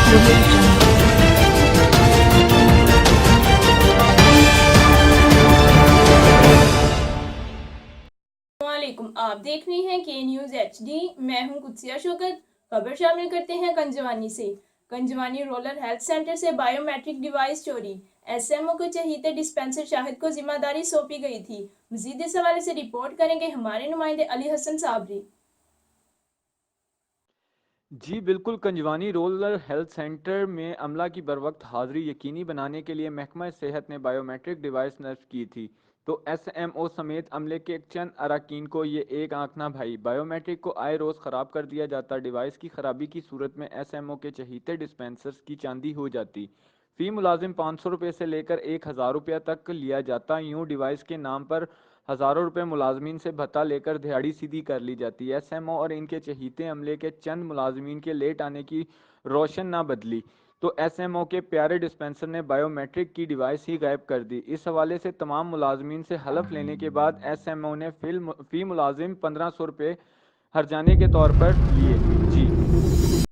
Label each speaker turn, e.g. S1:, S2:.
S1: audio jungle.
S2: वालेकुम, आप देख रहे हैं के न्यूज़ HD। मैं हूं कुत्सिया शौकत। खबर शामिल करते हैं कंजवानी से। कंजवानी रूरल हेल्थ सेंटर से बायोमेट्रिक डिवाइस चोरी। SMO को चहीते डिस्पेंसर शाहिद को जिम्मेदारी सौंपी गई थी। मजीद इस हवाले से रिपोर्ट करेंगे हमारे नुमाइंदे अली हसन साबरी।
S3: जी बिल्कुल, कंजवानी रूरल हेल्थ सेंटर में अमला की बरवक्त हाज़िरी यकीनी बनाने के लिए महकमा सेहत ने बायोमेट्रिक डिवाइस नस्ब की थी, तो SMO समेत अमले के चंद अरकान को ये एक आंख ना भाई। बायोमेट्रिक को आए रोज़ ख़राब कर दिया जाता। डिवाइस की ख़राबी की सूरत में SMO के चहीते डिस्पेंसर्स की चांदी हो जाती। फ़ी मुलाजिम 500 रुपये से लेकर 1000 रुपये तक लिया जाता। यूँ डिवाइस के नाम पर हज़ारों रुपये मुलाजमीन से भत्ता लेकर दिहाड़ी सीधी कर ली जाती है। SMO और इनके चहीते अमले के चंद मुलाजमीन के लेट आने की रोशन ना बदली, तो SMO के प्यारे डिस्पेंसर ने बायोमेट्रिक की डिवाइस ही गायब कर दी। इस हवाले से तमाम मुलाजमीन से हलफ लेने के बाद SMO ने फ़ी मुलाजिम 1500 रुपये हर्जाने के तौर पर लिए। जी।